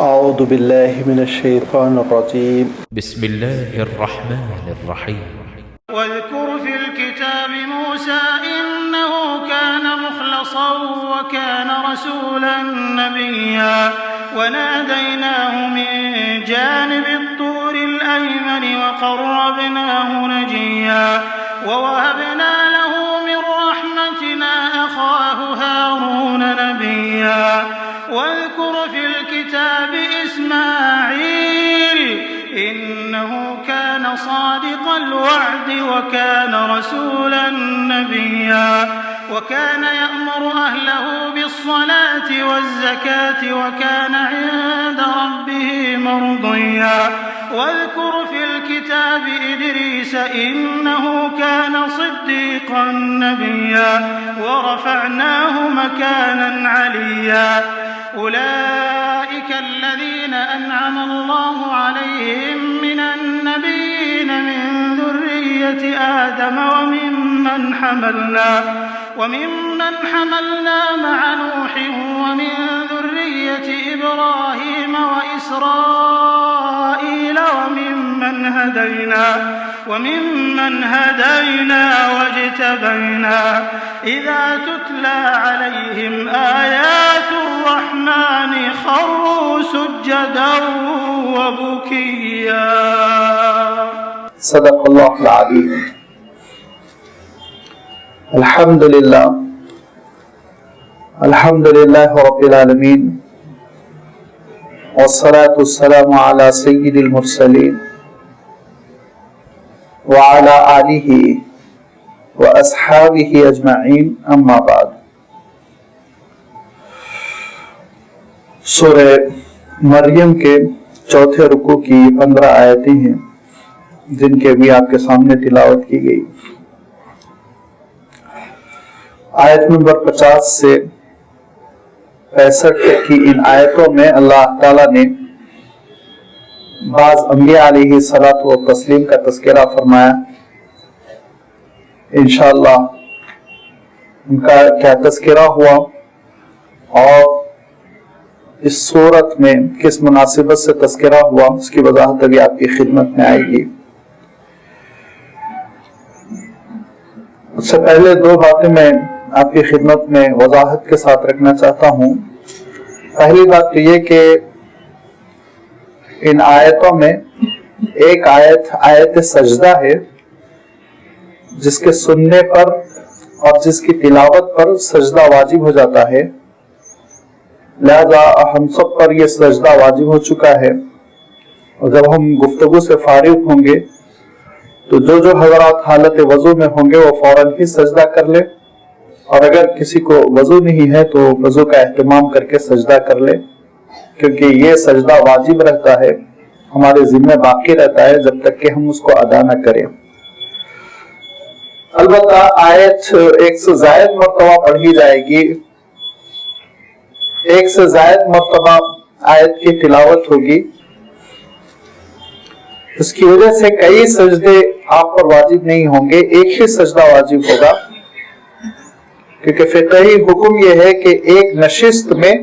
اعوذ باللہ من الشیطان الرجیم بسم اللہ الرحمن الرحیم واذكر في الكتاب موسى إنه كان مخلصا وكان رسولا نبيا وناديناه من جانب الطور الأيمن وقربناه نجيا ووهبنا له من رحمتنا أخاه هارون نبيا واذكر في الكتاب إسماعيل إنه كان صادق الوعد وكان رسولا نبيا وكان يأمر أهله بالصلاة والزكاة وكان عند ربه مرضيا واذكر في الكتاب إدريس إنه كان صديقا نبيا ورفعناه مكانا عليا أولئك الذين أنعم الله عليهم من النبيين من ذرية آدم وممن حملنا مع نوح ومن ذرية إبراهيم وإسرائيل وممن هدينا واجتبينا إذا تتلى عليهم آيات الرحمن خروا سجدا وبكيا. صدق اللہ العظیم. الحمدللہ رب العالمین والصلاة والسلام علی سید المرسلین وعلى آلہ واصحابہ اجمعین، اما بعد. سورہ مریم کے چوتھے رکوع کی 15 آیتیں ہیں جن کے بھی آپ کے سامنے تلاوت کی گئی. آیت نمبر 50 سے 65 تک کی ان آیتوں میں اللہ تعالیٰ نے بعض انبیاء علیہ الصلاۃ والتسلیم کا تذکرہ فرمایا. انشاءاللہ ان کا کیا تذکرہ ہوا اور اس صورت میں کس مناسبت سے تذکرہ ہوا اس کی وضاحت ابھی آپ کی خدمت میں آئے گی. اس سے پہلے دو باتیں میں آپ کی خدمت میں وضاحت کے ساتھ رکھنا چاہتا ہوں. پہلی بات تو یہ کہ ان آیتوں میں ایک آیت سجدہ ہے جس کے سننے پر اور جس کی تلاوت پر سجدہ واجب ہو جاتا ہے، لہذا ہم سب پر یہ سجدہ واجب ہو چکا ہے. اور جب ہم گفتگو سے فارغ ہوں گے تو جو حضرات حالت وضو میں ہوں گے وہ فوراً ہی سجدہ کر لے، اور اگر کسی کو وضو نہیں ہے تو وضو کا اہتمام کر کے سجدہ کر لے، کیونکہ یہ سجدہ واجب رہتا ہے، ہمارے ذمہ باقی رہتا ہے جب تک کہ ہم اس کو ادا نہ کریں. البتہ آیت ایک سے زائد مرتبہ پڑھی جائے گی، ایک سے زائد مرتبہ آیت کی تلاوت ہوگی. اس کی وجہ سے کئی سجدے آپ پر واجب نہیں ہوں گے، ایک ہی سجدہ واجب ہوگا، کیونکہ فقہی حکم یہ ہے کہ ایک نشست میں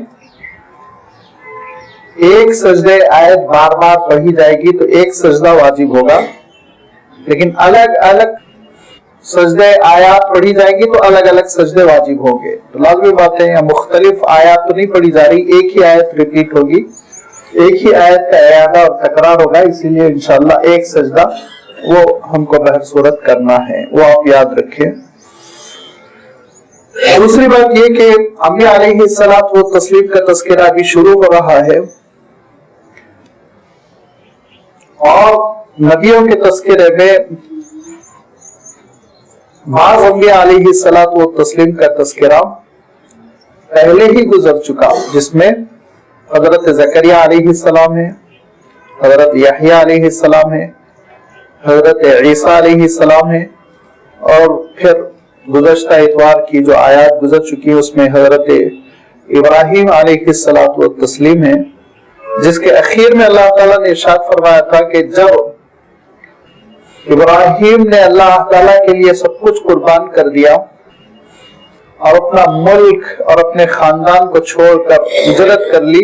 ایک سجدے آیت بار بار پڑھی جائے گی تو ایک سجدہ واجب ہوگا، لیکن الگ الگ سجدے آیات پڑھی جائے گی تو الگ الگ سجدے واجب ہوں گے. تو لازمی بات ہے یہاں مختلف آیات تو نہیں پڑھی جا رہی، ایک ہی آیت ریپیٹ ہوگی، ایک ہی آیت کا اعادہ اور تکرار ہوگا. اسی لیے انشاءاللہ ایک سجدہ وہ ہم کو بہر صورت کرنا ہے، وہ آپ یاد رکھیں. دوسری بات یہ کہ انبیاء علیہ الصلوۃ والتسلیم کا تذکرہ ابھی شروع ہو رہا ہے، اور نبیوں کے تذکرے میں بعض انبیاء علیہ الصلوۃ والتسلیم کا تذکرہ پہلے ہی گزر چکا، جس میں حضرت زکریا علیہ السلام ہے، حضرت یحییٰ علیہ السلام ہے، حضرت عیسیٰ علیہ السلام ہے، اور پھر گزشتہ اتوار کی جو آیات گزر چکی ہے اس میں حضرت ابراہیم علیہ الصلوۃ والتسلیم ہے، جس کے اخیر میں اللہ تعالیٰ نے ارشاد فرمایا تھا کہ جب ابراہیم نے اللہ تعالیٰ کے لیے سب کچھ قربان کر دیا اور اپنا ملک اور اپنے خاندان کو چھوڑ کر ہجرت کر لی،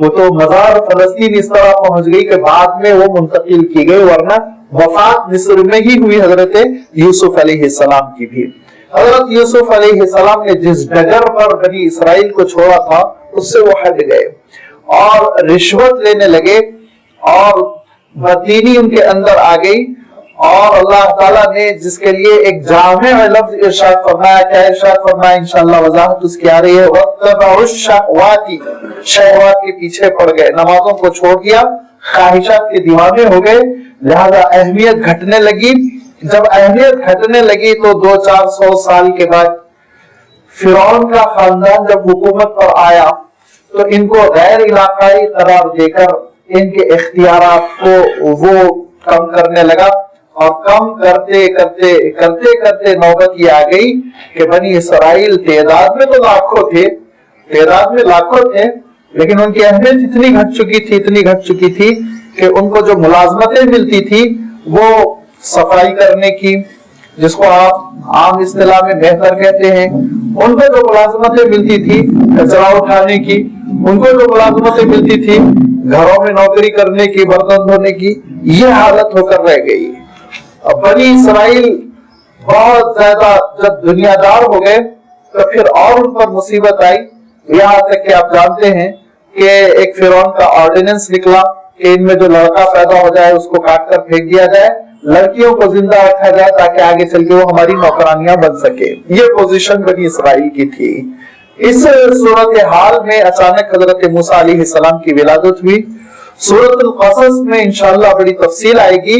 وہ تو مزار فلسطین اس طرح پہنچ گئی کہ بعد میں وہ منتقل کی گئی، ورنہ وفات مصر میں ہی ہوئی حضرت یوسف علیہ السلام کی بھی۔ حضرت یوسف علیہ السلام نے جس ڈگر پر بنی اسرائیل کو چھوڑا تھا اس سے وہ ہٹ گئے اور رشوت لینے لگے اور بددینی ان کے اندر آ گئی، اور اللہ تعالیٰ نے جس کے لیے ایک جامع لفظ ارشاد فرمایا، کیا ارشاد فرمایا انشاءاللہ وضاحت اس کی آ رہی ہے، وَاتَّبَعُوا الشَّهَوَاتِ، شہوات کے پیچھے پڑ گئے، نمازوں کو چھوڑ دیا، خواہشات کے دیوانے ہو گئے، لہذا اہمیت گھٹنے لگی۔ جب اہمیت گھٹنے لگی تو 200-400 سال کے بعد فرعون کا خاندان جب حکومت پر آیا تو ان کو غیر علاقائی قرار دے کر ان کے اختیارات کو وہ کم کرنے لگا، اور کم کرتے کرتے نوبت یہ آ گئی کہ بنی اسرائیل تعداد میں تو لاکھوں تھے، لیکن ان کی اہمیت اتنی گھٹ چکی تھی کہ ان کو جو ملازمتیں ملتی تھی وہ صفائی کرنے کی، جس کو آپ عام اصطلاح میں بہتر کہتے ہیں، ان کو جو ملازمتیں ملتی تھی کچرا اٹھانے کی، ان کو جو ملازمتیں ملتی تھی گھروں میں نوکری کرنے کی، برتن دھونے کی، یہ حالت ہو کر رہ گئی۔ اب بنی اسرائیل بہت زیادہ جب دنیا دار ہو گئے تو پھر اور ان پر مصیبت آئی، یہاں تک کہ آپ جانتے ہیں کہ ایک فرعون کا آرڈیننس نکلا کہ ان میں جو لڑکا پیدا ہو جائے اس کو کاٹ کر پھینک دیا جائے، لڑکیوں کو زندہ رکھا جائے تاکہ آگے چل کے وہ ہماری نوکرانیاں بن سکے۔ یہ پوزیشن بنی اسرائیل کی تھی۔ اس صورتحال میں اچانک حضرت موسیٰ علیہ السلام کی ولادت ہوئی۔ سورۃ القصص میں انشاءاللہ بڑی تفصیل آئے گی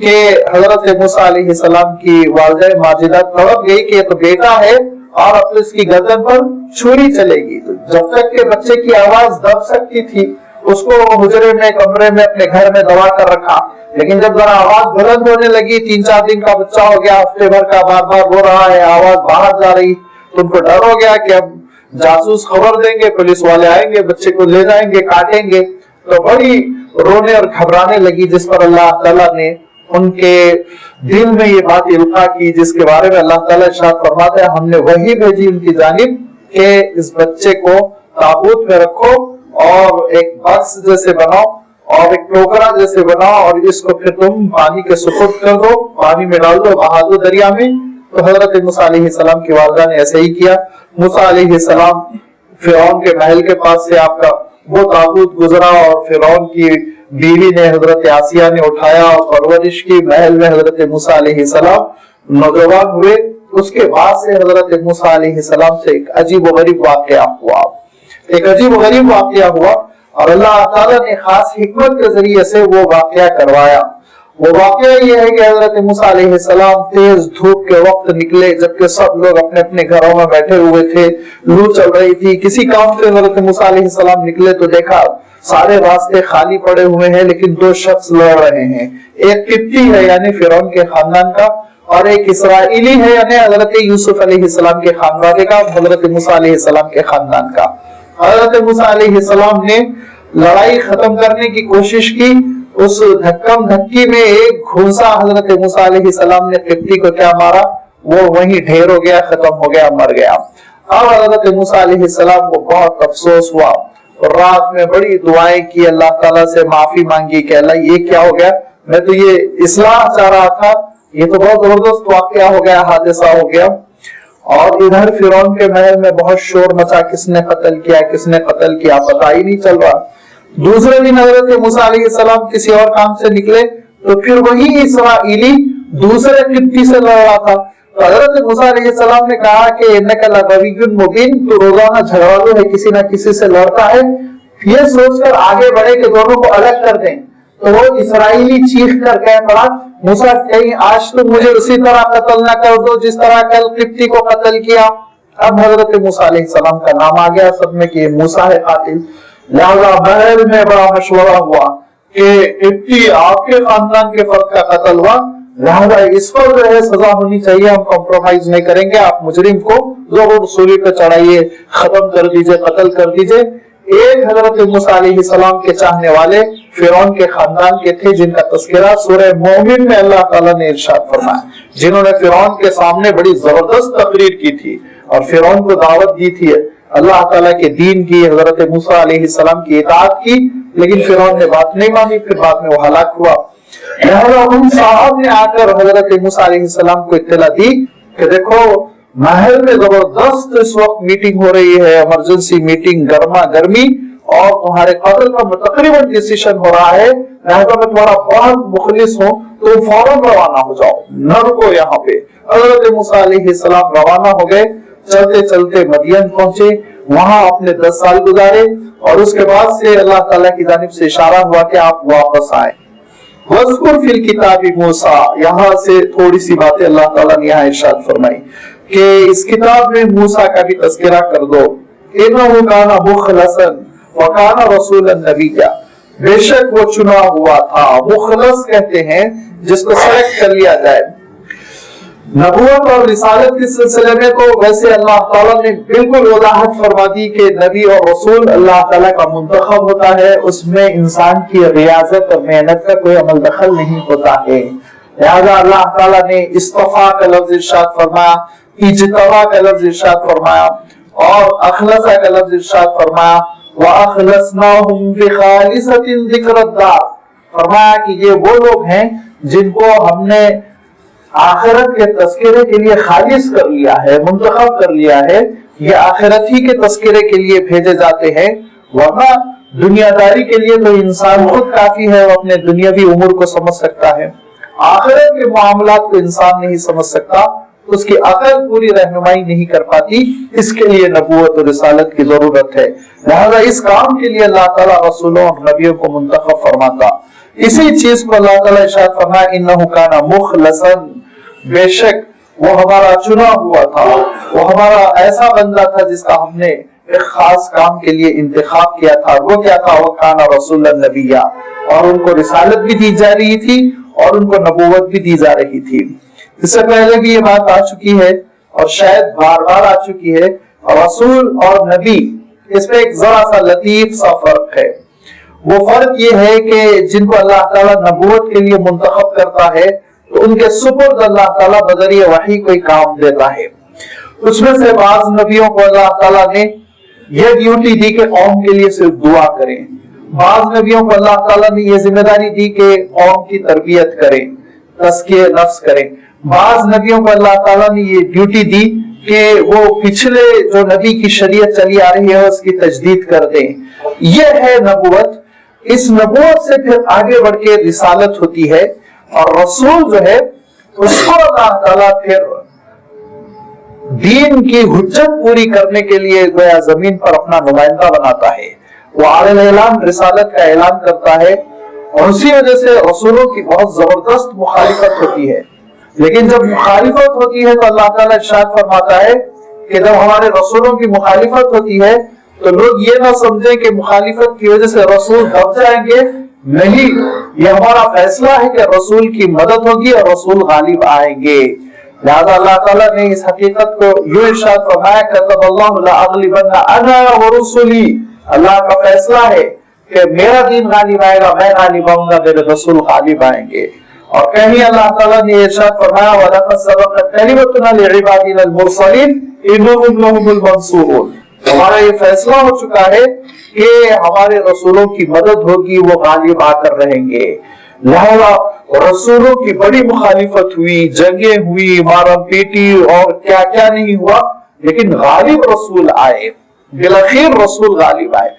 کہ حضرت موسیٰ علیہ السلام کی والدہ ماجدہ تڑپ گئی کہ یہ تو بیٹا ہے اور اب اس کی گردن پر چھری چلے گی۔ تو جب تک کہ بچے کی آواز دب سکتی تھی اس کو حجرے میں کمرے میں اپنے گھر میں دبا کر رکھا، لیکن جب ذرا آواز بلند ہونے لگی، 3-4 دن کا بچہ ہو گیا، ہفتے بھر کا، بار بار رو رہا ہے، آواز باہر جا رہی، تو ان کو ڈر ہو گیا کہ اب جاسوس خبر دیں گے، پولیس والے آئیں گے، بچے کو لے جائیں گے، کاٹیں گے، تو بڑی رونے اور گھبرانے لگی، جس پر اللہ تعالیٰ نے ان کے دل میں یہ بات القا کی، جس کے بارے میں اللہ تعالیٰ ارشاد فرماتا ہے ہم نے وحی بھیجی ان کی جانب کہ اس بچے کو تابوت میں رکھو اور ایک باکس جیسے بناؤ اور ایک ٹوکرا جیسے بناؤ اور اس کو پھر تم پانی کے سپرد کر دو، پانی میں ڈال دو، بہا دو دریا میں۔ تو حضرت موسیٰ علیہ السلام کی والدہ نے ایسے ہی کیا۔ موسیٰ علیہ السلام فرعون کے محل کے پاس سے آپ کا وہ تابوت گزرا اور فرعون کی بیوی نے حضرت آسیہ نے اٹھایا اور پرورش کی، محل میں حضرت موسیٰ علیہ السلام نوجوان ہوئے۔ اس کے بعد سے حضرت موسیٰ علیہ السلام سے ایک عجیب و غریب واقعہ ہوا اور اللہ تعالیٰ نے خاص حکمت کے ذریعے سے وہ واقعہ کروایا۔ وہ واقعہ یہ ہے کہ حضرت موسیٰ علیہ السلام تیز دھوپ کے وقت نکلے جبکہ سب لوگ اپنے اپنے گھروں میں بیٹھے ہوئے تھے، لو چل رہی تھی، کسی کام سے حضرت موسیٰ علیہ السلام نکلے تو دیکھا سارے راستے خالی پڑے ہوئے ہیں، لیکن 2 شخص لڑ رہے ہیں، ایک قبطی ہے یعنی فرعون کے خاندان کا، اور ایک اسرائیلی ہے یعنی حضرت یوسف علیہ السلام کے خاندان کا، حضرت موسیٰ علیہ السلام کے خاندان کا۔ حضرت موسیٰ علیہ السلام نے لڑائی ختم کرنے کی کوشش کی، اس دھکم دھکی میں ایک گھونسا حضرت موسیٰ علیہ السلام نے قبطی کو کیا مارا، وہ وہیں ڈھیر ہو گیا، ختم ہو گیا، مر گیا۔ اب حضرت موسیٰ علیہ السلام کو بہت افسوس ہوا اور رات میں بڑی دعائیں کی، اللہ تعالیٰ سے معافی مانگی کہ اللہ یہ کیا ہو گیا، میں تو یہ اصلاح چاہ رہا تھا، یہ تو بہت زبردست واقعہ ہو گیا، حادثہ ہو گیا۔ اور ادھر فرعون کے محل میں بہت شور مچا، کس نے قتل کیا پتہ ہی نہیں چل رہا۔ دوسرے دن حضرت موسیٰ علیہ السلام کسی اور کام سے نکلے تو پھر وہی اسرائیلی دوسرے قبطی سے لڑ رہا تھا، تو حضرت موسیٰ علیہ السلام نے کہا کہ انک لغوی مبین، تو روزانہ جھگڑالو ہے، کسی نہ کسی سے لڑتا ہے، یہ سوچ کر آگے بڑھے کہ دونوں کو الگ کر دیں۔ تو وہ اسرائیلی چیخ کر کہہ پڑا موسیٰ کہیں آج تم مجھے اسی طرح قتل نہ کر دو جس طرح کل قبطی کو قتل کیا۔ اب حضرت موسیٰ علیہ السلام کا نام آ گیا سب میں کہ یہ موسیٰ ہے قاتل، لہذا محل میں بڑا مشورہ ہوا کہ قبطی آپ کے خاندان کے فرد کا قتل ہوا، لہذا اس پر جو ہے سزا ہونی چاہیے، ہم کمپرومائز نہیں کریں گے، آپ مجرم کو ضرور سولی پہ چڑھائیے، ختم کر دیجئے، قتل کر دیجئے۔ ایک حضرت موسیٰ علیہ السلام کے چاہنے والے فرعون کے خاندان کے تھے جن کا تذکرہ سورہ مومن میں اللہ تعالیٰ نے ارشاد فرمایا، جنہوں نے فرعون کے سامنے بڑی زبردست تقریر کی تھی اور فرعون کو دعوت دی تھی، اللہ تعالیٰ کے دین کی, حضرت موسیٰ علیہ السلام کی اطاعت کی, لیکن فرعون نے بات نہیں مانی, پھر بعد میں وہ ہلاک ہوا. لہذا ان صاحب نے آ کر حضرت موسیٰ علیہ السلام کو اطلاع دی کہ دیکھو محل میں زبردست اس وقت میٹنگ ہو رہی ہے, ایمرجنسی میٹنگ, گرما گرمی, اور تمہارے قتل کا تقریباً ڈیسیشن ہو رہا ہے, لہذا میں تمہارا بہت مخلص ہوں, تم فوراً روانہ ہو جاؤ, نہ رکو یہاں پہ. حضرت موسیٰ علیہ السلام روانہ ہو گئے, چلتے چلتے مدین پہنچے, وہاں اپنے 10 سال گزارے, اور اس کے بعد سے اللہ تعالیٰ کی جانب سے اشارہ ہوا کہ آپ واپس آئیں. وَاذْكُرْ فِي الْكِتَابِ مُوسَىٰ, یہاں سے تھوڑی سی باتیں اللہ تعالیٰ نے یہاں ارشاد فرمائی کہ اس کتاب میں موسیٰ کا بھی تذکرہ کر دو. إِنَّهُ كَانَ مُخْلَصًا وَكَانَ رَسُولًا نَبِيًّا, بے شک وہ چنا ہوا تھا. مخلص کہتے ہیں جس کو سلیکٹ کر لیا جائے. نبوت اور رسالت کے سلسلے میں تو ویسے اللہ تعالیٰ نے بالکل وضاحت فرما دی کہ نبی اور رسول اللہ تعالیٰ کا منتخب ہوتا ہے, اس میں انسان کی ریاضت اور محنت کا کوئی عمل دخل نہیں ہوتا ہے. لہذا اللہ تعالیٰ نے اصطفیٰ کا لفظ ارشاد فرمایا, اجتبا کا لفظ ارشاد فرمایا, اور اخلص کا لفظ ارشاد فرمایا. وَأَخْلَصْنَاهُمْ بِخَالِصَةٍ ذِكْرَ الدَّارِ, فرمایا کہ یہ وہ لوگ ہیں جن کو ہم نے آخرت کے تذکرے کے لیے خالص کر لیا ہے, منتخب کر لیا ہے. یہ آخرت ہی کے تذکرے کے لیے بھیجے جاتے ہیں, ورنہ دنیا داری کے لیے تو انسان خود کافی ہے, وہ اپنے دنیاوی امور کو سمجھ سکتا ہے. آخرت کے معاملات کو انسان نہیں سمجھ سکتا, اس کی عقل پوری رہنمائی نہیں کر پاتی. اس کے لیے نبوت اور رسالت کی ضرورت ہے. لہذا اس کام کے لیے اللہ تعالیٰ رسولوں اور نبیوں کو منتخب فرماتا. اسی چیز کو اللہ تعالیٰ ارشاد فرمایا انہ کان مخلصا, بے شک وہ ہمارا چنا ہوا تھا, وہ ہمارا ایسا بندہ تھا جس کا ہم نے ایک خاص کام کے لیے انتخاب کیا تھا. وہ کیا تھا؟ وہ کان رسول النبی, اور ان کو رسالت بھی دی جا رہی تھی اور ان کو نبوت بھی دی جا رہی تھی. اس سے پہلے بھی یہ بات آ چکی ہے اور شاید بار بار آ چکی ہے. رسول اور نبی اس میں ایک ذرا سا لطیف سا فرق ہے. وہ فرق یہ ہے کہ جن کو اللہ تعالیٰ نبوت کے لیے منتخب کرتا ہے تو ان کے سپرد اللہ تعالیٰ بذریعہ وحی کوئی کام دیتا ہے. اس میں سے بعض نبیوں کو اللہ تعالیٰ نے یہ ڈیوٹی دی کہ قوم کے لیے صرف دعا کریں. بعض نبیوں کو اللہ تعالیٰ نے یہ ذمہ داری دی کہ قوم کی تربیت کریں, تزکیہ نفس کریں. بعض نبیوں کو اللہ تعالیٰ نے یہ ڈیوٹی دی کہ وہ پچھلے جو نبی کی شریعت چلی آ رہی ہے اس کی تجدید کر دیں. یہ ہے نبوت. اس نبوت سے پھر آگے بڑھ کے رسالت ہوتی ہے, اور رسول جو ہے اس کو اللہ تعالیٰ پھر دین کی حجت پوری کرنے کے لیے گویا زمین پر اپنا نمائندہ بناتا ہے. وہ عالم اعلان رسالت کا اعلان کرتا ہے, اور اسی وجہ سے رسولوں کی بہت زبردست مخالفت ہوتی ہے. لیکن جب مخالفت ہوتی ہے تو اللہ تعالیٰ ارشاد فرماتا ہے کہ جب ہمارے رسولوں کی مخالفت ہوتی ہے تو لوگ یہ نہ سمجھیں کہ مخالفت کی وجہ سے رسول دب جائیں گے. نہیں, یہ ہمارا فیصلہ ہے کہ رسول کی مدد ہوگی اور رسول غالب آئیں گے. لہذا اللہ تعالیٰ نے اس حقیقت کو یوں ارشاد فرمایا کتب اللہ لأغلبن انا ورسلی, اللہ کا فیصلہ ہے کہ میرا دین غالب آئے گا, میں غالب آؤں گا, میرے رسول غالب آئیں گے. اور کہیں اللہ تعالیٰ نے ارشاد فرمایا وَلَقَدْ سَبَقَتْ كَلِمَتُنَا لِعِبَادِنَا الْمُرْسَلِينَ إِنَّهُمْ لَهُمُ الْمَنْصُورُونَ. ہمارا یہ فیصلہ ہو چکا ہے کہ ہمارے رسولوں کی مدد ہوگی, وہ غالب آ کر رہیں گے. لہذا رسولوں کی بڑی مخالفت ہوئی, جنگیں ہوئی, مارم پیٹی اور کیا کیا نہیں ہوا, لیکن غالب رسول آئے, بالآخر رسول غالب آئے.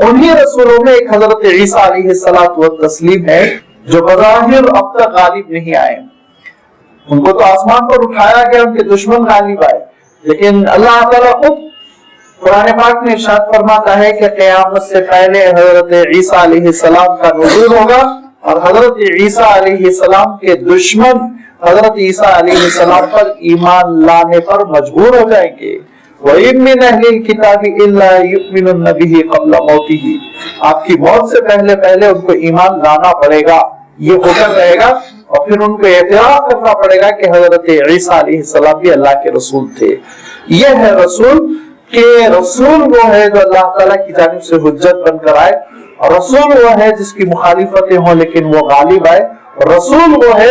انہی رسولوں میں ایک حضرت عیسیٰ علیہ الصلوۃ والتسلیم ہے جو بظاہر اب تک غالب نہیں آئے. ان کو تو آسمان پر اٹھایا گیا, ان کے دشمن غالب آئے, لیکن اللہ تعالیٰ خود قرآن پاک میں ارشاد فرماتا ہے کہ قیامت سے پہلے حضرت عیسیٰ علیہ السلام کا نزول ہوگا, اور حضرت عیسیٰ علیہ السلام کے دشمن حضرت عیسیٰ علیہ السلام پر ایمان لانے پر مجبور ہو جائیں گے. وَإِن مِّنْ أَهْلِ الْكِتَابِ إِلَّا يُؤْمِنُنَّ بِهِ قَبْلَ مَوْتِهِ, آپ کی موت سے پہلے ان کو ایمان لانا پڑے گا, یہ حکم رہے گا, اور پھر ان کو اعتراف کرنا پڑے گا کہ حضرت عیسیٰ علیہ السلام بھی اللہ کے رسول تھے. یہ ہے رسول, کہ رسول وہ ہے جو اللہ تعالیٰ کی جانب سے حجت بن کر آئے, اور رسول وہ ہے جس کی مخالفتیں ہوں لیکن وہ غالب آئے, اور رسول وہ ہے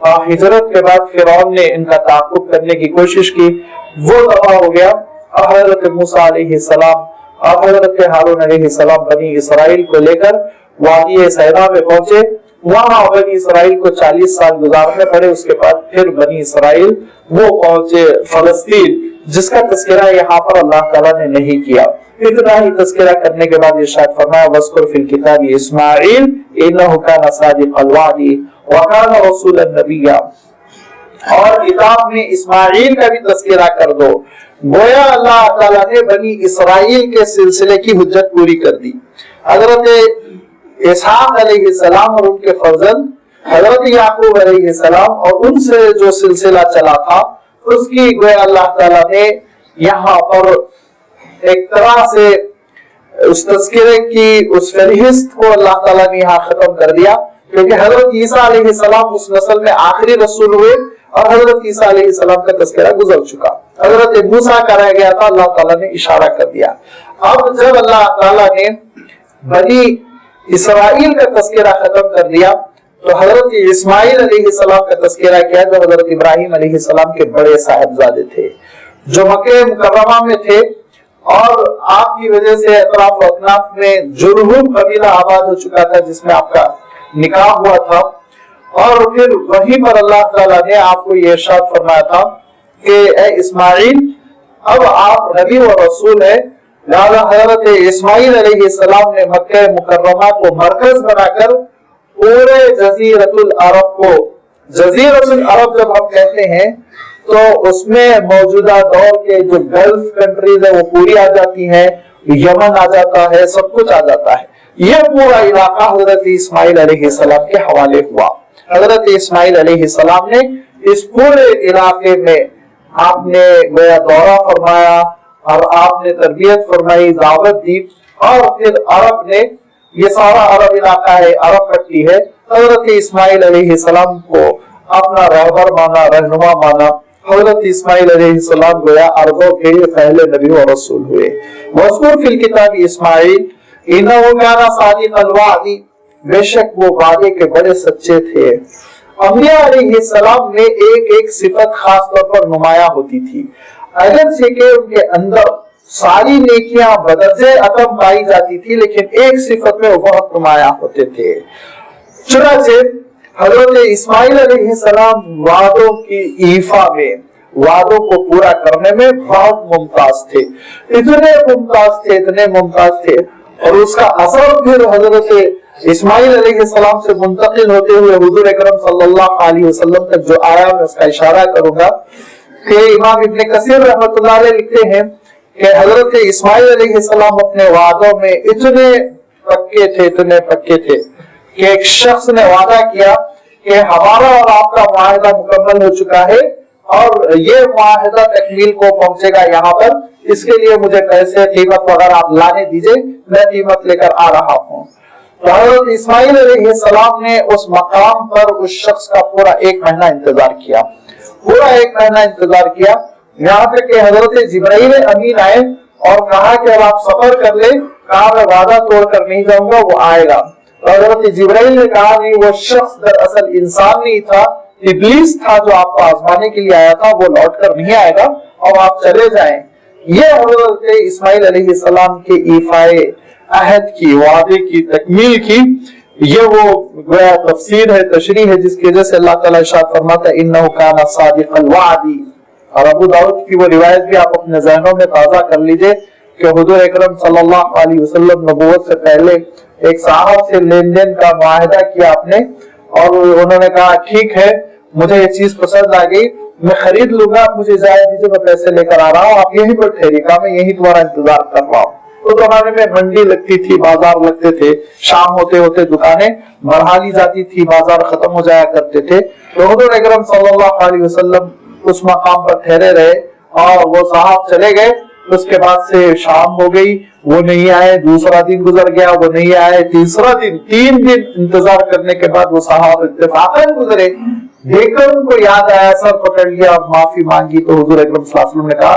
ہجرت کے بعد فرعون نے ان کا تعاقب کرنے کی کوشش کی، وہ تباہ ہو گیا۔ حضرت موسیٰ علیہ السلام اور حضرت ہارون علیہ السلام بنی اسرائیل کو لے کر وادی صحرا میں پہنچے۔ وہاں بنی اسرائیل کو 40 سال گزارنے پڑے۔ اس کے بعد پھر بنی اسرائیل وہ پہنچے فلسطین، جس کا تذکرہ یہاں پر اللہ تعالیٰ نے نہیں کیا۔ اتنا ہی تذکرہ کرنے کے بعد ارشاد فرمایا وَاذْكُرْ فِي الْكِتَابِ إِسْمَاعِيلَ إِنَّهُ كَانَ صَادِقَ الْوَعْدِ وَكَانَ رَسُولًا نَبِيًّا، اور کتاب میں اسماعیل کا بھی تذکرہ کر دو۔ گویا اللہ تعالیٰ نے بنی اسرائیل کے سلسلے کی حجت پوری کر دی۔ حضرت اسحاق علیہ السلام اور ان کے فرزند حضرت یعقوب علیہ السلام اور ان سے جو سلسلہ چلا تھا، اس کی گویا اللہ تعالیٰ نے یہاں پر ایک طرح سے اس تذکرے کی اس فہرست کو اللہ تعالیٰ نے یہاں ختم کر دیا، کیونکہ حضرت عیسیٰ علیہ السلام اس نسل میں آخری رسول ہوئے اور حضرت عیسیٰ علیہ السلام کا تذکرہ گزر چکا۔ حضرت موسیٰ کا رہ گیا تھا، اللہ تعالیٰ نے اشارہ کر دیا۔ اب جب اللہ تعالیٰ نے بنی اسرائیل کا تذکرہ ختم کر دیا تو حضرت اسماعیل علیہ السلام کا تذکرہ کیا، جو حضرت ابراہیم علیہ السلام کے بڑے صاحبزادے تھے، جو مکہ مکرمہ میں تھے، اور آپ کی وجہ سے اطراف و اکناف میں جرہم قبیلہ آباد ہو چکا تھا، جس میں آپ کا نکاح ہوا تھا۔ اور پھر وہیں پر اللہ تعالیٰ نے آپ کو یہ ارشاد فرمایا تھا کہ اے اسماعیل، اب آپ نبی و رسول ہیں، لہذا حضرت اسماعیل علیہ السلام نے مکہ مکرمہ کو مرکز بنا کر پورے جزیرۃ العرب کو، جزیرۃ العرب جب ہم کہتے ہیں تو اس میں موجودہ دور کے جو گلف کنٹریز ہیں وہ پوری آ جاتی ہیں، یمن آ جاتا ہے، سب کچھ آ جاتا ہے۔ یہ پورا علاقہ حضرت اسماعیل علیہ السلام کے حوالے ہوا۔ حضرت اسماعیل علیہ السلام نے اس پورے علاقے میں آپ نے گویا دورہ فرمایا اور آپ نے تربیت فرمائی، دعوت دی، اور پھر عرب نے، یہ سارا عرب علاقہ ہے، عرب پٹی ہے، حضرت اسماعیل علیہ السلام کو اپنا رہبر مانا، رہنما مانا۔ حضرت اسماعیل علیہ السلام گویا عربوں کے پہلے نبی و رسول ہوئے۔ وَاذْكُرْ فِي الْكِتَابِ إِسْمَاعِيلَ إِنَّهُ كَانَ صَادِقَ الْوَعْدِ، بے شک وہ وعدے کے بڑے سچے تھے۔ انبیاء علیہ السلام میں ایک ایک صفت خاص طور پر نمایاں ہوتی تھی، اگرچہ کہ ان کے اندر ساری نیکیاں بدرجے اتم پائی جاتی تھی، لیکن ایک صفت میں وہ بہت نمایاں ہوتے تھے۔ چنانچہ حضرت اسماعیل علیہ السلام وعدوں کی ایفا میں، وعدوں کو پورا کرنے میں بہت ممتاز تھے، اتنے ممتاز تھے، اور اس کا اثر پھر حضرت اسماعیل علیہ السلام سے منتقل ہوتے ہوئے حضور اکرم صلی اللہ علیہ وسلم تک جو آیا، میں اس کا اشارہ کروں گا کہ امام ابن کثیر رحمۃ اللہ علیہ لکھتے ہیں کہ حضرت اسماعیل علیہ السلام اپنے وعدوں میں اتنے پکے تھے کہ ایک شخص نے وعدہ کیا کہ ہمارا اور آپ کا معاہدہ مکمل ہو چکا ہے اور یہ معاہدہ تکمیل کو پہنچے گا یہاں پر، اس کے لیے مجھے پیسے، قیمت وغیرہ آپ لانے دیجئے، میں قیمت لے کر آ رہا ہوں۔ تو حضرت اسماعیل علیہ السلام نے اس مقام پر اس شخص کا پورا 1 مہینہ انتظار کیا، یہاں تک کہ حضرت جبرائیل امین آئے اور کہا کہ اب آپ سفر کر لیں، کہا میں وعدہ توڑ کر نہیں جاؤں گا، وہ آئے گا۔ حضرت جبرائیل نے کہا نہیں، وہ شخص دراصل انسان نہیں تھا، ابلیس تھا جو آپ کو آزمانے کے لیے آیا تھا، وہ لوٹ کر نہیں آئے گا اور آپ چلے جائیں۔ یہ حضرت اسماعیل علیہ السلام کے ایفائے عہد کی، وعدے کی تکمیل کی یہ وہ گویا تفسیر ہے، تشریح ہے، جس کی وجہ سے اللہ تعالیٰ ارشاد فرماتا ہے انہ کان صادق الوعد۔ اور ابو داؤد کی وہ روایت بھی آپ اپنے ذہنوں میں تازہ کر لیجئے کہ حضور اکرم صلی اللہ علیہ وسلم نبوت سے پہلے ایک صاحب سے لین دین کا معاہدہ کیا آپ نے، اور انہوں نے کہا ٹھیک ہے مجھے یہ چیز پسند آ گئی، میں خرید لوں گا، آپ مجھے اجازت دیجیے، میں پیسے لے کر آ رہا ہوں، آپ یہیں پر ٹھہریے، کہا میں یہیں تمہارا انتظار کر رہا ہوں۔ تو زمانے میں منڈی لگتی تھی، بازار لگتے تھے، شام ہوتے ہوتے دکانیں بڑھا لی جاتی تھی، بازار ختم ہو جایا کرتے تھے۔ تو حضور اکرم صلی اللہ علیہ وسلم اس مقام پر ٹھہرے رہے اور وہ صاحب چلے گئے۔ اس کے بعد سے شام ہو گئی، وہ نہیں آئے، دوسرا دن گزر گیا، وہ نہیں آئے، تیسرا دن، 3 دن انتظار کرنے کے بعد وہ صاحب اتفاقاً گزرے، دیکھ کر ان کو یاد آیا، سر پکڑ لیا اور معافی مانگی۔ تو حضور اکرم صلی اللہ علیہ وسلم نے کہا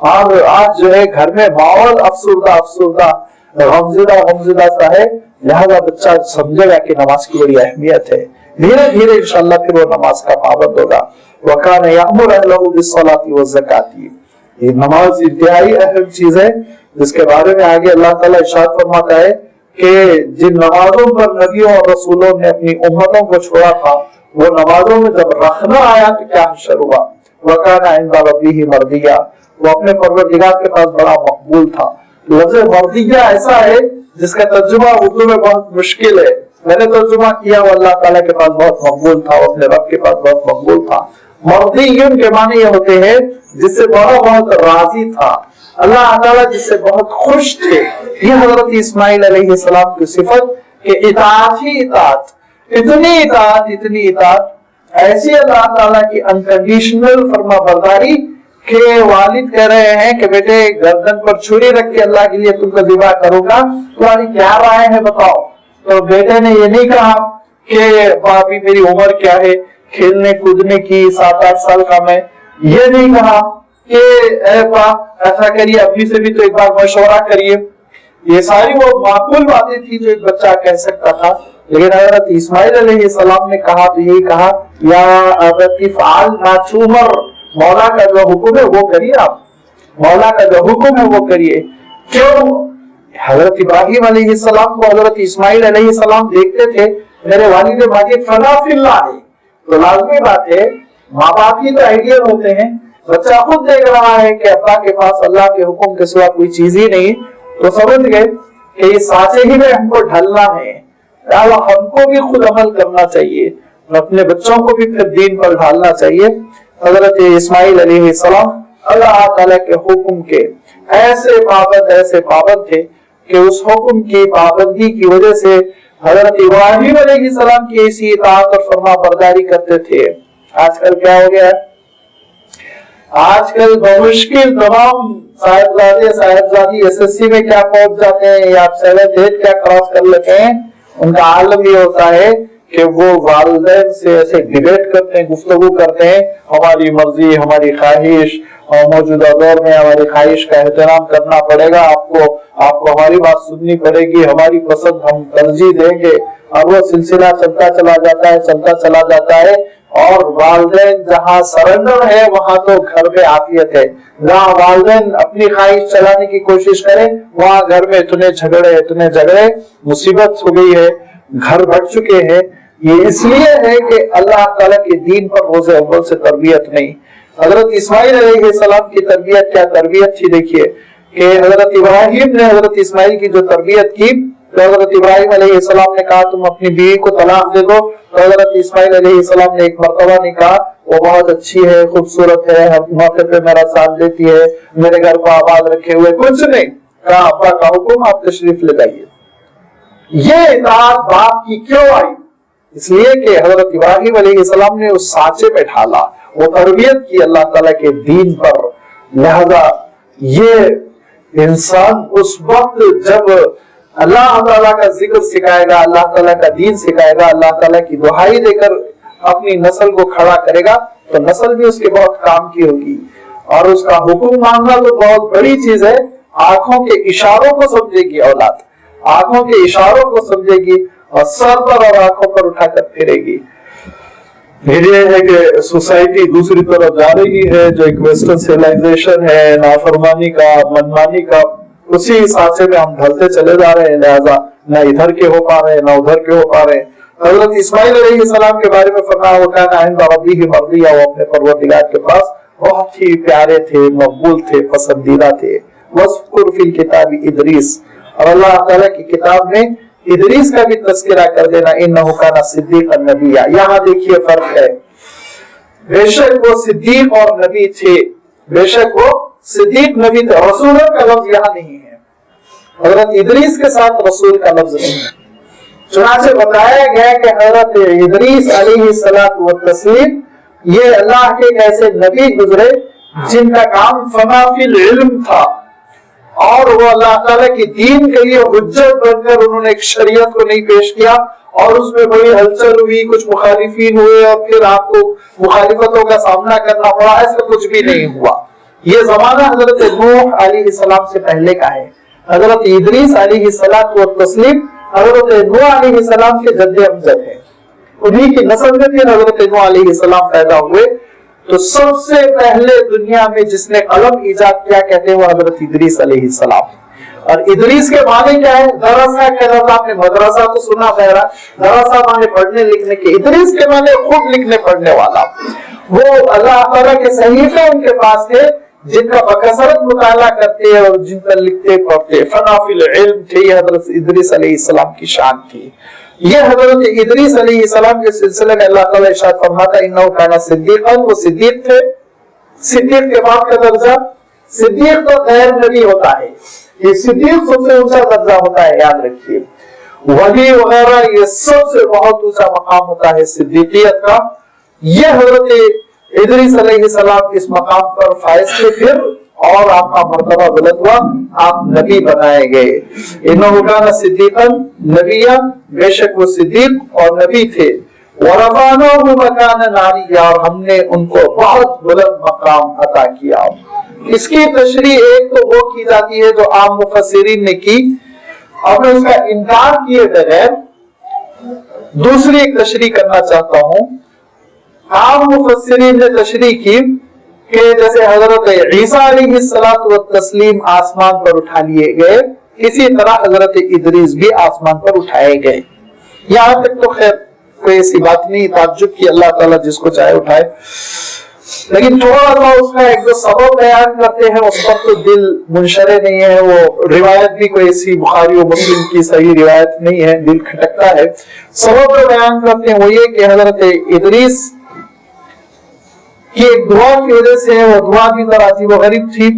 اور آج جو ہے گھر میں ماحول افسردہ غمزدہ سا ہے، لہذا بچہ سمجھے گا کہ نماز کی بڑی اہمیت ہے، دھیرے دھیرے انشاءاللہ پھر وہ نماز کا پابند ہوگا۔ وَكَانَ يَأْمُرُ أَهْلَهُ بِالصَّلَاةِ وَالزَّكَاةِ، یہ نماز انتہائی اہم چیز ہے جس کے بارے میں آگے اللہ تعالیٰ ارشاد فرماتا ہے کہ جن نمازوں پر نبیوں اور رسولوں نے اپنی امتوں کو چھوڑا تھا، وہ نمازوں میں جب رکھنا آیا تو کیا حشر ہوا۔ وَكَانَ عِندَ رَبِّهِ مَرْضِيًّا، وہ اپنے پروردگار کے پاس بڑا مقبول تھا۔ لفظ مرضیہ ایسا ہے جس کا ترجمہ اردو میں بہت مشکل ہے، میں نے ترجمہ کیا، وہ اللہ تعالیٰ کے پاس بہت مقبول تھا، وہ اپنے رب کے پاس بہت مقبول تھا۔ مرضیوں کے معنی یہ ہوتے ہیں جس سے بہت راضی تھا، اللہ تعالیٰ جس سے بہت خوش تھے۔ یہ حضرت اسماعیل علیہ السلام کی صفت کہ اطاعت ہی اطاعت، اتنی اطاعت، ایسی اللہ تعالیٰ کی انکنڈیشنل فرما برداری کہ والد کہہ رہے ہیں کہ بیٹے گردن پر چھری رکھ کے اللہ کے لیے تم کو ذبح کروں گا، تمہاری کیا رائے ہے بتاؤ؟ تو بیٹے نے یہ نہیں کہا کہ باپی میری عمر کیا ہے کھیلنے کودنے کی، 7-8 سال کا میں، یہ نہیں کہا کہ اے باپ ایسا کریے، اپنی سے بھی تو ایک بار مشورہ کریے۔ یہ ساری وہ معقول باتیں تھی جو ایک بچہ کہہ سکتا تھا، لیکن حضرت اسماعیل علیہ السلام نے کہا تو یہی کہا یا ابت افعل ما تؤمر، مولا کا جو حکم ہے وہ کریے، آپ مولا کا جو حکم ہے وہ کریے۔ کیوں؟ حضرت ابراہیم علیہ السلام کو حضرت اسماعیل علیہ السلام دیکھتے تھے، میرے والد ماجد فنا فی اللہ ہے، تو لازمی بات ہے ماں باپ ہی تو آئیڈیل ہوتے ہیں، بچہ خود دیکھ رہا ہے کہ ابا کے پاس اللہ کے حکم کے سوا کوئی چیز ہی نہیں، تو سمجھ گئے کہ اس سانچے ہی میں ہم کو ڈھلنا ہے، ہم کو بھی خود عمل کرنا چاہیے، اپنے بچوں کو بھی پھر دین پر ڈھالنا چاہیے۔ حضرت اسماعیل علیہ السلام اللہ تعالیٰ کے حکم کے ایسے پابند تھے کہ اس حکم کی پابندی کی وجہ سے حضرت ابراہیم علیہ السلام کی ایسی اطاعت اور فرما برداری کرتے تھے۔ آج کل کیا ہو گیا ہے؟ آج کل بمشکل تمام صاحبزادی SSC میں کیا پہنچ جاتے ہیں یا 7-8 کیا کراس کر لیتے ہیں، ان کا عالم یہ ہوتا ہے کہ وہ والدین سے ایسے ڈیبیٹ کرتے ہیں، گفتگو کرتے ہیں، ہماری مرضی، ہماری خواہش، اور موجودہ دور میں ہماری خواہش کا احترام کرنا پڑے گا، آپ کو ہماری بات سننی پڑے گی، ہماری پسند ہم ترجیح دیں گے، اور وہ سلسلہ چلتا چلا جاتا ہے، اور والدین جہاں سرنڈر ہے وہاں تو گھر میں عافیت ہے، جہاں والدین اپنی خواہش چلانے کی کوشش کریں وہاں گھر میں اتنے جھگڑے، مصیبت ہو گئی ہے، گھر بڑھ چکے ہیں۔ یہ اس لیے ہے کہ اللہ تعالیٰ کے دین پر روز اول سے تربیت نہیں۔ حضرت اسماعیل علیہ السلام کی تربیت کیا تربیت تھی، دیکھیے کہ حضرت ابراہیم نے حضرت اسماعیل کی جو تربیت کی، تو حضرت ابراہیم علیہ السلام نے کہا تم اپنی بیوی کو طلاق دے دو، تو حضرت اسماعیل علیہ السلام نے ایک مرتبہ نے کہا وہ بہت اچھی ہے، خوبصورت ہے، ہر موقع پہ میرا ساتھ دیتی ہے، میرے گھر کو آباد رکھے ہوئے، کچھ نہیں کہا، ابا کا حکم، آپ تشریف لے جائیے۔ یہ اطاعت باپ کی کیوں آئی؟ اس لیے کہ حضرت ابراہیم علیہ السلام نے اس سانچے میں ڈھالا، وہ تربیت کی اللہ تعالیٰ کے دین پر۔ لہذا یہ انسان اس وقت جب اللہ تعالیٰ کا ذکر سکھائے گا، اللہ تعالیٰ کا دین سکھائے گا، اللہ تعالیٰ کی دہائی دے کر اپنی نسل کو کھڑا کرے گا، تو نسل بھی اس کے بہت کام کی ہوگی۔ اور اس کا حکم ماننا تو بہت بڑی چیز ہے، آنکھوں کے اشاروں کو سمجھے گی اولاد، آنکھوں کے اشاروں کو سمجھے گی اور سر پر اور آنکھوں پر اٹھا کر پھرے گی۔ یہ ہے کہ سوسائٹی دوسری طرف جا رہی ہے، جو ایک ویسٹرن سیولائزیشن ہے، نافرمانی کا، منمانی کا، اسی سانچے میں ہم ڈھلتے چلے جا رہے ہیں، لہذا نہ ادھر کے ہو پا رہے ہیں نہ ادھر کے ہو پا رہے ہیں۔ حضرت اسماعیل علیہ السلام کے بارے میں فرمایا ہوا کہ عند ربہ مرضیہ، وہ اپنے پروردگار کے پاس بہت ہی پیارے تھے، مقبول تھے، پسندیدہ تھے۔ وَاذْكُرْ فِي الْكِتَابِ إِدْرِيسَ، اور اللہ تعالیٰ کی کتاب میں ادریس کا بھی تذکرہ کر دینا، انہ کان صدیقا نبیہ۔ یہاں دیکھیے فرق ہے، بے شک وہ صدیق اور نبی تھے، بے شک وہ صدیق نبی تھے، رسول کا لفظ یہاں نہیں ہے، حضرت ادریس کے ساتھ رسول کا لفظ نہیں ہے۔ چنانچہ بتایا گیا کہ حضرت ادریس علیہ الصلوۃ والتسلیم یہ اللہ کے ایک ایسے نبی گزرے جن کا کام فنا فی العلم تھا، اور وہ اللہ تعالیٰ کی دین کے لیے حجت بن کر انہوں نے ایک شریعت کو نہیں پیش کیا، اور اس میں بڑی ہلچل ہوئی، کچھ مخالفین ہوئے اور پھر آپ کو مخالفتوں کا سامنا کرنا پڑا، ایسا کچھ بھی نہیں ہوا۔ یہ زمانہ حضرت نوح علیہ السلام سے پہلے کا ہے. حضرت ادریس علیہ السلام حضرت نوح علیہ السلام کے جد امجد ہے. انہی کی نسل میں پھر حضرت نوح علیہ السلام پیدا ہوئے. تو سب سے پہلے دنیا میں جس نے قلم ایجاد کیا کہتے ہیں وہ حضرت ادریس علیہ السلام. اور ادریس کے معنی کیا ہے؟ درسہ کہہ رہا تھا آپ نے مدرسہ تو سنا خیرہ, درسہ معنی پڑھنے لکھنے کے, ادریس کے معنی خود لکھنے پڑھنے والا. وہ اللہ تعالیٰ کے صحیفے ان کے پاس تھے جن کا بکثرت مطالعہ کرتے اور جن پر لکھتے پڑھتے. فنا فی العلم تھے. یہ حضرت ادریس علیہ السلام کی شان تھی. یہ حضرت ادریس علیہ السلام کے سلسلے میں اللہ تعالیٰ ارشاد فرماتا انہ کان صدیقا, وہ صدیق تھے. صدیق کے بعد کا درجہ, صدیق تو غیر نبی ہوتا ہے, یہ صدیق سب سے اونچا درجہ ہوتا ہے, یاد رکھیے. ولی وغیرہ یہ سب سے بہت اونچا مقام ہوتا ہے صدیقیت کا. یہ حضرت ادریس علیہ السلام اس مقام پر فائز تھے پھر, اور آپ کا مرتبہ بلند ہوا, آپ نبی بنائے گئے. انہو کان صدیقا نبیا, بے شک وہ صدیق اور نبی تھے. ورفعناہ مکانا علییا, اور ہم نے ان کو بہت بلند مقام عطا کیا. اس کی تشریح ایک تو وہ کی جاتی ہے جو عام مفسرین نے کی, اور میں اس کا انکار کیے بغیر دوسری ایک تشریح کرنا چاہتا ہوں. عام مفسرین نے تشریح کی کہ جیسے حضرت عیسیٰ علیہ السلام آسمان پر اٹھا لیے گئے, اسی طرح حضرت ادریس بھی آسمان پر اٹھائے گئے. یہاں تک تو خیر کوئی ایسی بات نہیں, تعجب کی اللہ تعالیٰ جس کو چاہے اٹھائے. لیکن تھوڑا سا اس کا ایک جو سبب بیان کرتے ہیں اس پر تو دل منشرح نہیں ہے. وہ روایت بھی کوئی ایسی بخاری و مسلم کی صحیح روایت نہیں ہے, دل کھٹکتا ہے. سبب جو بیان کرتے ہیں وہ یہ کہ حضرت ادریس کی ایک دعا کی وجہ سے, وہ دعا بھی ذرا عجیب و غریب تھی.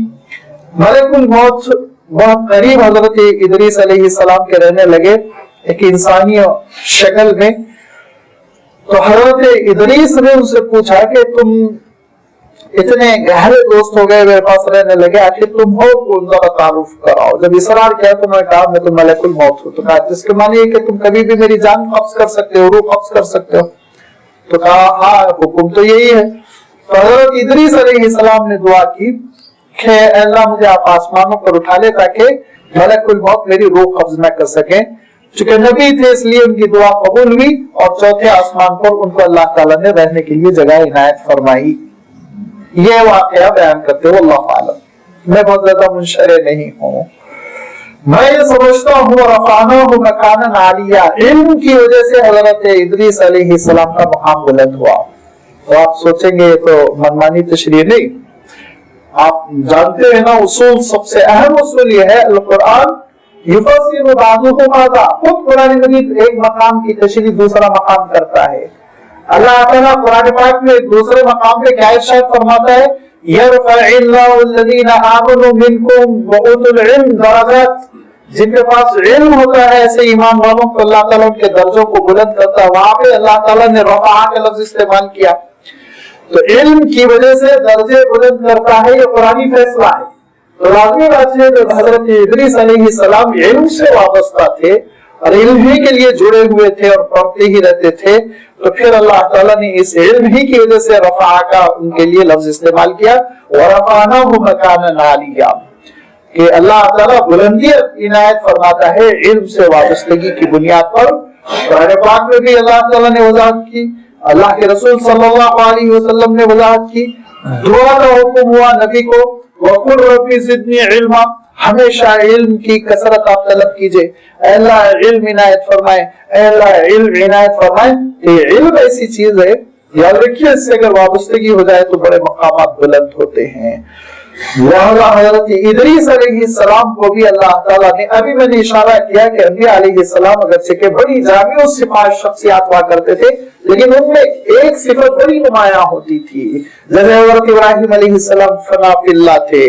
ملک الموت بہت قریب حضرت ادریس علیہ السلام کے رہنے لگے ایک انسانی شکل میں. تو حضرت ادریس نے ان سے پوچھا کہ تم اتنے گہرے دوست ہو گئے, میرے پاس رہنے لگے, آخر تم ہو کون, ذرا تعارف کراؤ. جب اصرار کیا تو میں کہا میں تو ملک الموت ہوں. تو کہا جس کے معنی ہے کہ تم کبھی بھی میری جان قبض کر سکتے ہو, روح قبض کر سکتے ہو. تو کہا ہاں حکم تو یہی ہے. تو حضرت ادریس علیہ السلام نے دعا کی کہ اے اللہ مجھے آپ آسمانوں پر اٹھا لے تاکہ ملک الموت میری روح قبض نہ کر سکیں. چونکہ نبی تھے اس لیے ان کی دعا قبول ہوئی, اور چوتھے آسمان پر ان کو اللہ تعالیٰ نے رہنے کے لیے جگہ عنایت فرمائی. یہ واقعہ بیان کرتے ہو اللہ عالم. میں بہت زیادہ منشرح نہیں ہوں. میں یہ سمجھتا ہوں رفعناہ مکانا علیہ, علم کی وجہ سے حضرت ادریس علیہ السلام کا مقام بلند ہوا. تو آپ سوچیں گے تو منمانی تشریح نہیں, آپ جانتے ہیں نا اصول, سب سے اہم اصول یہ ہے القرآن یفسر بعضہ بعضا. خود قرآن مجید ایک مقام کی تشریح دوسرا مقام کرتا ہے. اللہ تعالیٰ قرآن پاک میں دوسرے مقام پہ کیا ارشاد فرماتا ہے, یرفع اللہ الذین آمنوا منکم وأوتوا العلم درجات. جن کے پاس علم ہوتا ہے ایسے ایمان والوں کو اللہ تعالیٰ ان کے درجوں کو بلند کرتا ہے. وہاں پہ اللہ تعالیٰ نے رفع کا لفظ استعمال کیا. تو علم کی وجہ سے درجے بلند کرتا ہے, یہ قرآنی فیصلہ ہے. تو لازمی بات ہے کہ حضرت ادریس علیہ السلام علم سے وابستہ تھے اور علم ہی کے لیے جڑے ہوئے تھے اور پڑھتے ہی رہتے تھے. تو پھر اللہ تعالیٰ نے اس علم ہی کی وجہ سے رفع کا ان کے لیے لفظ استعمال کیا, وَرَفَعْنَاهُ مَكَانًا عَلِيًّا, کہ اللہ تعالیٰ بلندی عنایت فرماتا ہے علم سے وابستگی کی بنیاد پر. قرآن پاک میں بھی اللہ تعالیٰ نے وضاحت کی, اللہ کے رسول صلی اللہ علیہ وسلم نے وضاحت کی. دعا کا حکم ہوا نبی کو, وَقُلْ رَبِّ زِدْنِي عِلْمًا, ہمیشہ علم کی کثرت آپ طلب کیجئے. اے اللہ علم عنایت فرمائے, اے اللہ علم عنایت فرمائے. یہ علم ایسی چیز ہے, یاد رکھیے اس سے اگر وابستگی ہو جائے تو بڑے مقامات بلند ہوتے ہیں. لہذا حضرت ادریس علیہ السلام کو بھی اللہ تعالیٰ نے, ابھی میں نے اشارہ کیا کہ انبیاء علیہ السلام اگرچہ کہ بڑی جامع صفات شخصیات ہوا کرتے تھے, لیکن ان میں ایک صفت بڑی نمایاں ہوتی تھی. جیسے حضرت ابراہیم علیہ السلام فنا فی اللہ تھے,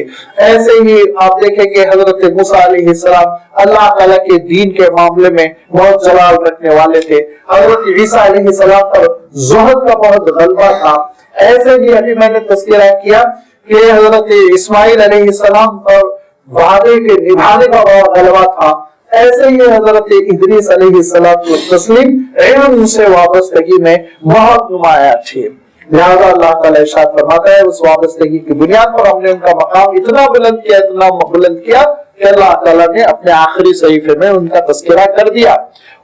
ایسے ہی آپ دیکھیں کہ حضرت موسیٰ علیہ السلام اللہ تعالیٰ کے دین کے معاملے میں بہت جلال رکھنے والے تھے. حضرت عیسیٰ علیہ السلام پر زہد کا بہت غلبہ تھا. ایسے ہی ابھی میں نے تذکرہ کیا کہ حضرت اسماعیل علیہ السلام پر وعدے کے نبھانے کا بہت غلبہ تھا. ایسے ہی حضرت ادریس علیہ السلام علم سے وابستگی میں بہت نمایاں تھے. لہذا اللہ تعالیٰ ارشاد فرماتا ہے اس وابستگی کی بنیاد پر ہم نے ان کا مقام اتنا بلند کیا کہ اللہ تعالیٰ نے اپنے آخری صحیفے میں ان کا تذکرہ کر دیا،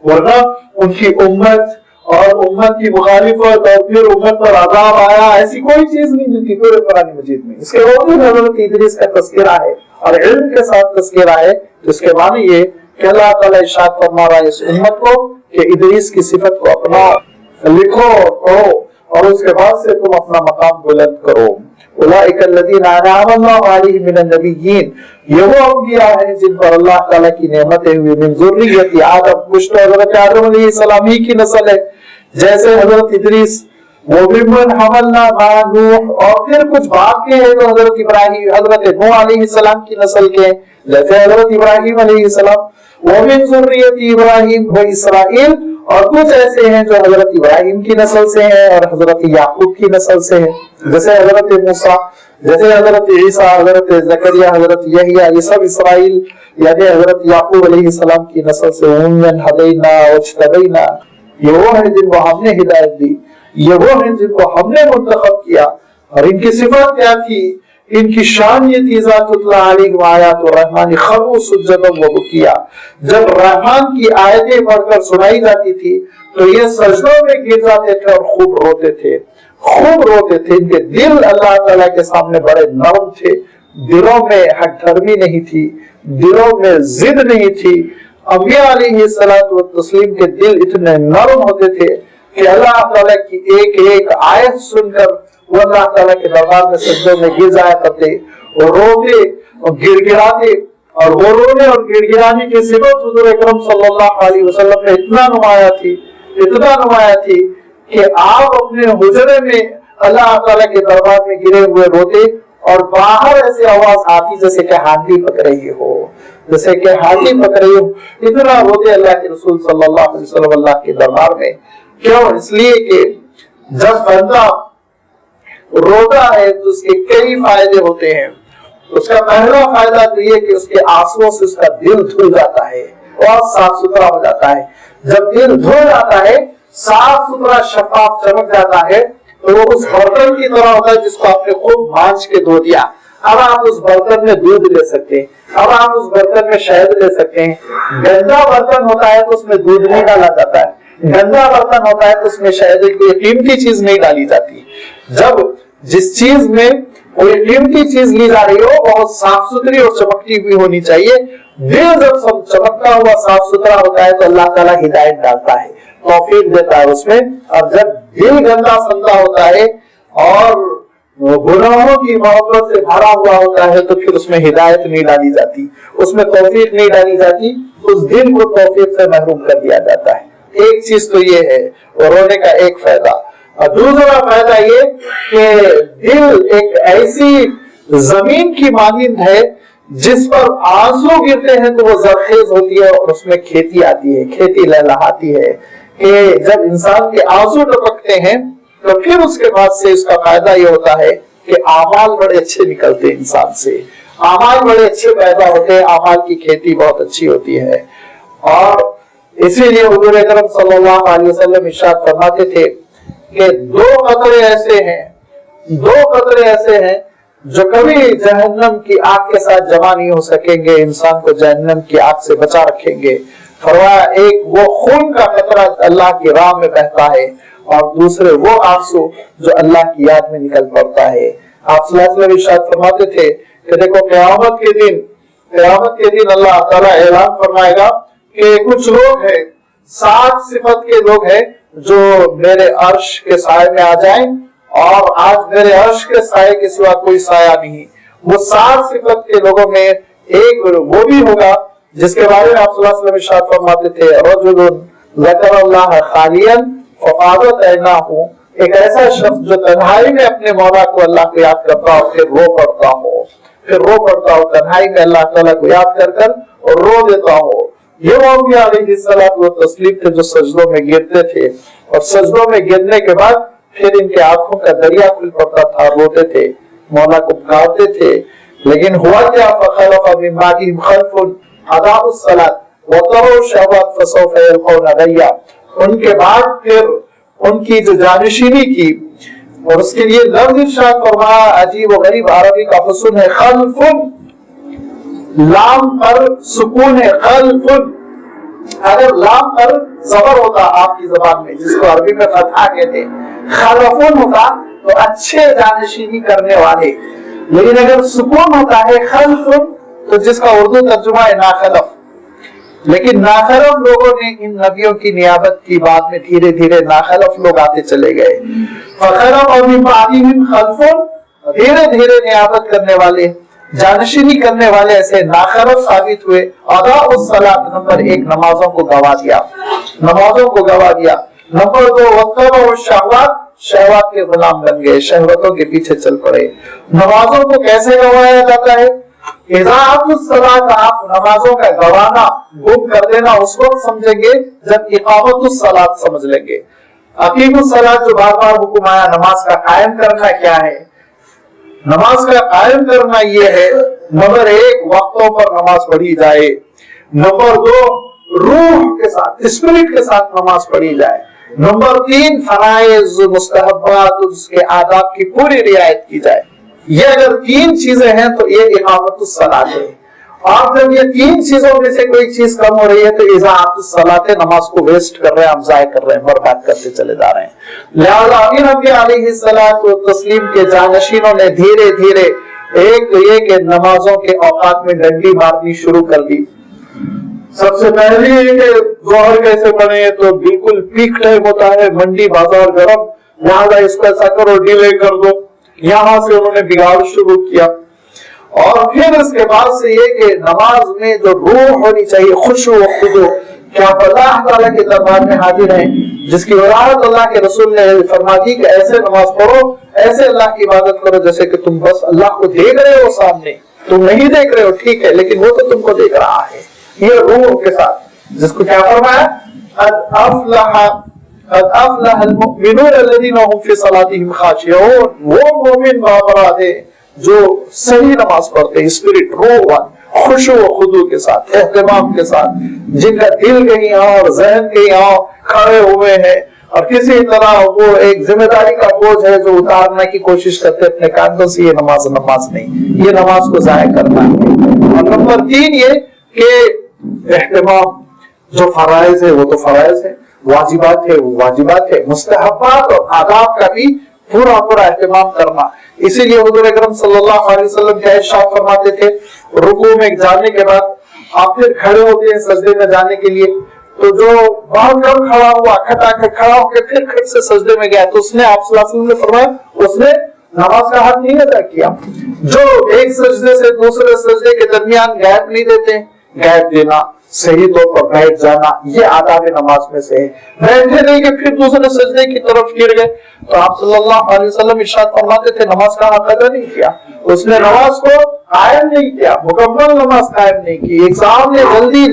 ورنہ ان کی امت اور امت کی مخالفت اور پھر امت پر عذاب آیا، ایسی کوئی چیز نہیں ملتی پورے قرآن مجید میں۔ اس کے باوجود حضرت ادریس کا تذکرہ ہے اور علم کے ساتھ تذکرہ ہے، تو اس کے معنی یہ کہ اللہ تعالیٰ ارشاد فرما رہا ہے اس امت کو کہ ادریس کی صفت کو اپناؤ، لکھو پڑھو اور اس کے بعد سے تم اپنا مقام بلند کرو۔ اولئک الذین انعم اللہ علیہم من النبیین، یہ وہ انبیاء ہیں جن پر اللہ تعالیٰ کی نعمتیں ہوئی، من ذریت آدم، کچھ تو حضرت آدم علیہ السلام ہی کی نسل ہے جیسے حضرت ادریس، وہ ممن حملنا مع نوح، اور پھر کچھ بعد کے ہیں تو حضرت ابراہیم، حضرت نوح علیہ السلام کی نسل کے جیسے حضرت ابراہیم علیہ السلام، ومن ذریت ابراہیم و اسرائیل، اور کچھ ایسے ہیں جو حضرت ابراہیم کی نسل سے ہیں اور حضرت یعقوب کی نسل سے ہیں جیسے حضرت موسیٰ، جیسے حضرت عیسیٰ، حضرت زکریا، حضرت یحییٰ، یہ سب اسرائیل یعنی حضرت یعقوب علیہ السلام کی نسل سے۔ ومن ہدینا واجتبینا، یہ وہ ہیں جن کو ہم نے ہدایت دی، یہ وہ ہیں جن کو ہم نے منتخب کیا، اور ان کی صفت کیا تھی، ان کی شان یہ تھی ذات تتلی علیہم آیات الرحمن خروا سجدا وبکیا، جب رحمان کی آیتیں پڑھ کر سنائی جاتی تھی تو یہ سجدوں میں گر جاتے تھے اور خوب روتے تھے، خوب روتے تھے۔ ان کے دل اللہ تعالیٰ کے سامنے بڑے نرم تھے، دلوں میں ہٹ دھرمی نہیں تھی، دلوں میں ضد نہیں تھی۔ انبیاء علیہ الصلوۃ والتسلیم کے دل اتنے نرم ہوتے تھے کہ اللہ تعالیٰ کی ایک ایک آیت سن کر وہ اللہ تعالیٰ کے دربار میں سجدوں میں گر جایا کرتے اور روتے اور گر گراتے، اور وہ رونے اور گر گرانے کی صفت حضور اکرم صلی اللہ علیہ وسلم نے اتنا نمایاں تھی کہ آپ اپنے حجرے میں اللہ تعالیٰ کے دربار میں گرے ہوئے روتے اور باہر ایسی آواز آتی جیسے کہ ہاتھی پک رہی ہو، جیسے کہ ہاتھی پک رہی ہو، اتنا روتے اللہ کے رسول صلی اللہ علیہ وسلم اللہ کے دربار میں۔ کیوں؟ اس لیے کہ جب بندہ روتا ہے تو اس کے کئی فائدے ہوتے ہیں۔ اس کا پہلا فائدہ تو یہ کہ اس کے آنسوؤں سے اس کا دل دھل جاتا ہے اور صاف ستھرا ہو جاتا ہے۔ جب دل دھل جاتا ہے، صاف ستھرا شفاف چمک جاتا ہے، تو وہ اس برتن کی طرح ہوتا ہے جس کو آپ نے خوب مانچ کے دھو دیا۔ اب آپ اس برتن میں دودھ لے سکتے ہیں، اب آپ اس برتن میں شہد لے سکتے ہیں۔ گندا برتن ہوتا ہے تو اس میں دودھ نہیں ڈالا جاتا ہے، گندا برتن ہوتا ہے تو اس میں شہد کوئی قیمتی چیز نہیں ڈالی جاتی۔ جب جس چیز میں کوئی قیمتی چیز لی جا رہی ہو بہت صاف ستھری اور چمکتی ہوئی ہونی چاہیے۔ دل جب چمکتا ہوا صاف ستھرا ہوتا ہے تو اللہ تعالیٰ ہدایت ڈالتا ہے، توفیق دیتا ہے اس میں، اور جب دل گندا سندا ہوتا ہے اور گناہوں کی محبت سے بھرا ہوا ہوتا ہے تو پھر اس میں ہدایت نہیں ڈالی جاتی، اس میں توفیق نہیں ڈالی جاتی، اس دل کو توفیق سے محروم کر دیا جاتا ہے۔ ایک چیز تو یہ ہے رونے کا ایک فائدہ، اور دوسرا فائدہ یہ کہ دل ایک ایسی زمین کی مانند ہے جس پر آنسو گرتے ہیں تو وہ زرخیز ہوتی ہے اور اس میں کھیتی آتی ہے، کھیتی لہلہاتی ہے۔ کہ جب انسان کے آنسو ٹپکتے ہیں تو پھر اس کے بعد سے اس کا فائدہ یہ ہوتا ہے کہ اعمال بڑے اچھے نکلتے ہیں، انسان سے اعمال بڑے اچھے پیدا ہوتے ہیں، اعمال کی کھیتی بہت اچھی ہوتی ہے۔ اور اسی لیے حضور اکرم صلی اللہ علیہ وسلم ارشاد فرماتے تھے کہ دو قطرے ایسے ہیں جو کبھی جہنم کی آگ کے ساتھ جمع نہیں ہو سکیں گے، انسان کو جہنم کی آگ سے بچا رکھیں گے۔ فرمایا ایک وہ خون کا قطرہ اللہ کی راہ میں بہتا ہے، اور دوسرے وہ آنسو جو اللہ کی یاد میں نکل پڑتا ہے۔ آپ صلی اللہ علیہ وسلم ارشاد فرماتے تھے کہ دیکھو قیامت کے دن اللہ تعالیٰ اعلان فرمائے گا کہ کچھ لوگ ہیں، 7 صفت کے لوگ ہیں جو میرے عرش کے سائے میں آ جائیں، اور آج میرے عرش کے سائے کے سوا کوئی سایہ نہیں۔ وہ 7 صفت کے لوگوں میں ایک وہ بھی ہوگا جس کے بارے میں آپ صلی اللہ علیہ وسلم ارشاد فرماتے تھے رجل ذکر اللہ خالیا ففاضت عیناہ، ایک ایسا شخص جو تنہائی میں اپنے مولا کو اللہ کو یاد کرتا ہو پھر رو پڑتا ہو تنہائی میں اللہ تعالیٰ کو یاد کر کر اور رو دیتا ہو۔ یہ وہ انبیاء علیہ الصلوۃ والتسلیم تھے جو سجدوں میں گرتے تھے، اور سجدوں میں گرنے کے بعد پھر ان کے آنکھوں کا دریا کھل پڑتا تھا، روتے تھے، مولا کو پکارتے تھے۔ لیکن ہوا کیا؟ فخلف من بعدہم خلف اضاعوا الصلاۃ واتبعوا الشہوات فسوف یلقون غیا، ان کے بعد پھر ان کی جو جانشینی کی، اور اس کے لیے لفظ ارشاد فرمایا عجیب و غریب عربی کا حسن ہے، خلفن، لام پر سکون ہے، خلفن۔ اگر لام پر زبر ہوتا آپ کی زبان میں، جس کو عربی میں فتحہ کہتے ہیں، خلفن ہوتا تو اچھے جانشینی کرنے والے، لیکن اگر سکون ہوتا ہے خلفن تو جس کا اردو ترجمہ ہے ناخلف۔ لیکن ناخلف لوگوں نے ان نبیوں کی نیابت کی، بعد میں دھیرے دھیرے ناخلف لوگ آتے چلے گئے، فخلف اور من بعدہم خلف، دھیرے دھیرے نیابت کرنے والے، جانشینی کرنے والے ایسے ناخلف ثابت ہوئے۔ اضاء الصلاۃ، نمبر 1 نمازوں کو گوا دیا، نمازوں کو گوا دیا۔ نمبر 2 واتبعوا الشہوات، شہوات کے غلام بن گئے، شہوتوں کے پیچھے چل پڑے۔ نمازوں کو کیسے گوایا جاتا ہے؟ اضاعت الصلاۃ، آپ نمازوں کا گوانا، گم کر دینا اس وقت سمجھیں گے جب اقامت الصلاۃ سمجھ لیں گے۔ اقیم الصلاۃ جو بار بار حکم آیا، نماز کا قائم کرنا کیا ہے؟ نماز کا قائم کرنا یہ ہے، نمبر 1 وقتوں پر نماز پڑھی جائے، نمبر 2 روح کے ساتھ، اسپرٹ کے ساتھ نماز پڑھی جائے، نمبر 3 فرائض مستحبات اس کے آداب کی پوری رعایت کی جائے۔ یہ اگر 3 چیزیں ہیں تو یہ اقامت الصلاۃ ہے۔ اور جب یہ 3 چیزوں میں سے کوئی چیز کم ہو رہی ہے تو اضاعت الصلاۃ، نماز کو ویسٹ کر رہے ہیں، ہم ضائع کر رہے ہیں، برباد کرتے چلے جا رہے ہیں۔ لہذا نبی علیہ الصلاۃ والتسلیم کے جانشینوں نے دھیرے دھیرے ایک تو یہ کہ نمازوں کے اوقات میں ڈنڈی مارنی شروع کر دی۔ سب سے پہلے یہ کہ ظہر کیسے پڑھیں تو بالکل پیک ٹائم ہوتا ہے، منڈی بازار گرم، لہذا اس کو ایسا کرو، ڈیلے کر دو، یہاں سے انہوں نے بگاڑ شروع کیا۔ اور پھر اس کے بعد سے یہ کہ نماز میں جو روح ہونی چاہیے، خشوع و خضوع، کیا اللہ تعالیٰ کے دربار میں حاضر ہیں، جس کی وضاحت اللہ کے رسول نے فرما دی کہ ایسے نماز پڑھو، ایسے اللہ کی عبادت کرو جیسے کہ تم بس اللہ کو دیکھ رہے ہو سامنے، تم نہیں دیکھ رہے ہو ٹھیک ہے، لیکن وہ تو تم کو دیکھ رہا ہے۔ یہ روح کے ساتھ، جس کو کیا فرمایا، قد افلح المؤمنون الذين هم في صلاتهم خاشعون، وہ مومن بابرات ہیں جو صحیح نماز پڑھتے ہیں، اسپرٹ روح، خشوع و خضوع کے ساتھ، اہتمام کے ساتھ، جن کا دل کہیں اور ذہن کہیں اور کھڑے ہوئے ہیں، اور کسی طرح وہ ایک ذمہ داری کا بوجھ ہے جو اتارنے کی کوشش کرتے اپنے کاندھوں سے، یہ نماز نہیں، یہ نماز کو ضائع کرنا ہے۔ اور نمبر 3 یہ کہ اہتمام، جو فرائض ہے وہ تو فرائض ہے، واجبات ہے وہ واجبات ہے، مستحبات اور آداب کا بھی پورا اہتمام کرنا۔ اسی لیے حضور اکرم صلی اللہ علیہ وسلم کیا ارشاد فرماتے تھے، رکوع میں جانے کے بعد آپ پھر کھڑے ہوتے ہیں سجدے میں جانے کے لیے، تو جو بہت کم کھڑا ہوا، کھڑا ہو کے پھر کھٹ سے سجدے میں گیا، تو اس نے آپ صلی اللہ علیہ وسلم نے فرمایا اس نے نماز کا حق نہیں ادا کیا۔ جو ایک سجدے سے دوسرے سجدے کے درمیان گیپ نہیں دیتے، گیپ دینا، صحیح طور پر بیٹھ جانا، یہ آداب نماز میں سے ہے۔ بیٹھے نہیں کہ پھر دوسرے سجدے کی طرف گر گئے، تو آپ صلی اللہ علیہ وسلم ارشاد فرماتے تھے نماز کا حق ادا نہیں کیا، اس نے نماز کو قائم نہیں کیا، مکمل نماز قائم نہیں کی۔ ایک صاحب نے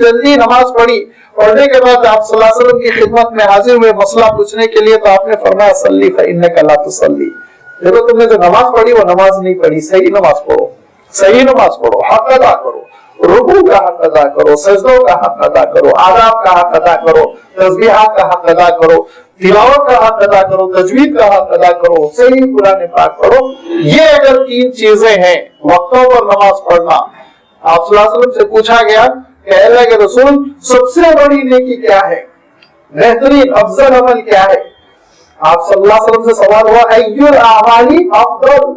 جلدی نماز پڑھی، پڑھنے کے بعد آپ صلی اللہ علیہ وسلم کی خدمت میں حاضر ہوئے مسئلہ پوچھنے کے لیے، تو آپ نے فرمایا صلی فإنک لا تصلی، دیکھو تم نے جو نماز پڑھی وہ نماز نہیں پڑھی، صحیح نماز پڑھو، صحیح نماز پڑھو، حق ادا کرو، رکوع کا حق ادا کرو، سجدوں کا حق ادا کرو، آداب کا حق ادا کرو، تسبیحات کا حق ادا کرو، تلاوت کا حق ادا کرو، تجوید کا حق ادا کرو، صحیح قرآن پاک پڑھو۔ یہ اگر 3 چیزیں ہیں، وقتوں پر نماز پڑھنا۔ آپ صلی اللہ علیہ وسلم سے پوچھا گیا کہ اللہ کے رسول سب سے بڑی نیکی کیا ہے، بہترین افضل عمل کیا ہے؟ آپ صلی اللہ علیہ وسلم سے سوال ہوا ای الاعمال افضل،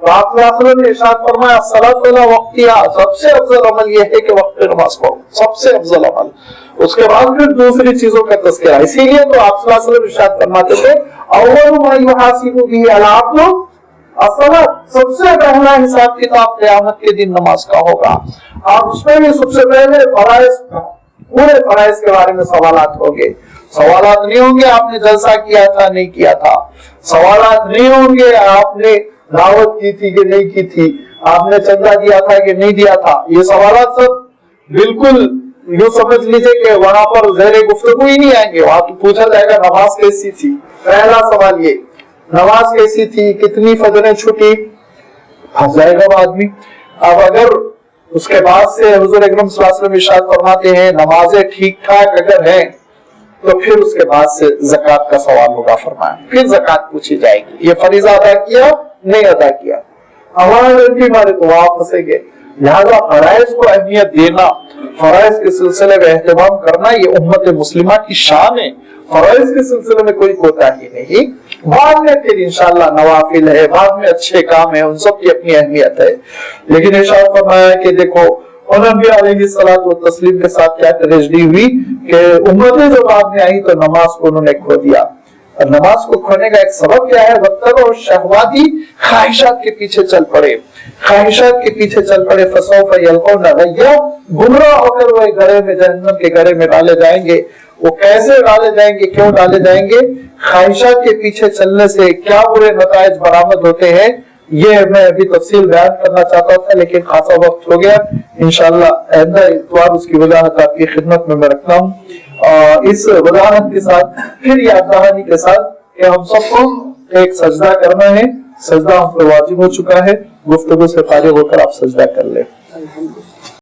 تو آپ صلی اللہ علیہ وسلم نے ارشاد فرمایا الصلاۃ علی وقتہا، سب سے افضل عمل یہ ہے کہ وقت پہ نماز پڑھو، سب سے افضل عمل۔ اس کے بعد پھر دوسری چیزوں کا تذکرہ، اسی لیے تو آپ صلی اللہ علیہ وسلم ارشاد فرماتے تھے اول ما یحاسب به العبد الصلاۃ، سب سے پہلا حساب کتاب قیامت کے دن نماز کا ہوگا۔ آپ اس میں بھی سب سے پہلے فرائض، پورے فرائض کے بارے میں سوالات ہوں گے۔ سوالات نہیں ہوں گے آپ نے جلسہ کیا تھا نہیں کیا تھا، سوالات نہیں ہوں گے آپ نے دعوت کی تھی کہ نہیں کی تھی، آپ نے چندہ دیا تھا کہ نہیں دیا تھا، یہ سوالات سب بالکل یوں سمجھ لیجئے کہ وہاں پر زیر گفتگو ہی نہیں آئیں گے۔ وہاں تو پوچھا جائے گا نماز کیسی تھی، پہلا سوال یہ نماز کیسی تھی، کتنی فجریں چھٹی، پھنس جائے گا وہ آدمی۔ اب اگر اس کے بعد سے حضور اکرم صلی اللہ علیہ وسلم ارشاد فرماتے ہیں نمازیں ٹھیک ٹھاک اگر ہیں تو پھر اس کے بعد سے زکات کا سوال ہوگا فرمایا، پھر زکات پوچھی جائے گی، یہ فریضہ ادا کیا نہیں ادا کیا، ہمارے تو وہاں پھنسیں گے۔ لہذا فرائض کو اہمیت دینا، فرائض کے سلسلے میں اہتمام کرنا، یہ امت مسلمہ کی شان ہے، فرائض کے سلسلے میں کوئی کوتاہی نہیں۔ بعد میں پھر انشاءاللہ نوافل ہے، بعد میں اچھے کام ہیں، ان سب کی اپنی اہمیت ہے، لیکن ارشاد فرمایا کہ دیکھو انبیاء علیہ الصلوۃ والتسلیم کے ساتھ کیا ٹریجڈی ہوئی کہ امتیں جو بعد میں آئی تو نماز کو انہوں نے کھو دیا، اور نماز کو کھونے کا ایک سبب کیا ہے؟ وَاتَّبَعُوا الشَّهَوَاتِ، خواہشات کے پیچھے چل پڑے، خواہشات کے پیچھے چل پڑے، فَسَوْفَ يَلْقَوْنَ غَيًّا، گمراہ ہو کر وہ گڑھے میں، جہنم کے گڑھے میں ڈالے جائیں گے۔ وہ کیسے ڈالے جائیں گے، کیوں ڈالے جائیں گے؟ خواہشات کے پیچھے چلنے سے کیا برے نتائج برآمد ہوتے ہیں، یہ میں ابھی تفصیل بیان کرنا چاہتا تھا لیکن خاصا وقت ہو گیا، انشاءاللہ آئندہ اتوار اس کی وضاحت آپ کی خدمت میں رکھتا ہوں، اور اس وضاحت کے ساتھ پھر یاد دہانی کے ساتھ کہ ہم سب کو ایک سجدہ کرنا ہے، سجدہ ہم پر واجب ہو چکا ہے، گفتگو سے فارغ ہو کر آپ سجدہ کر لیں۔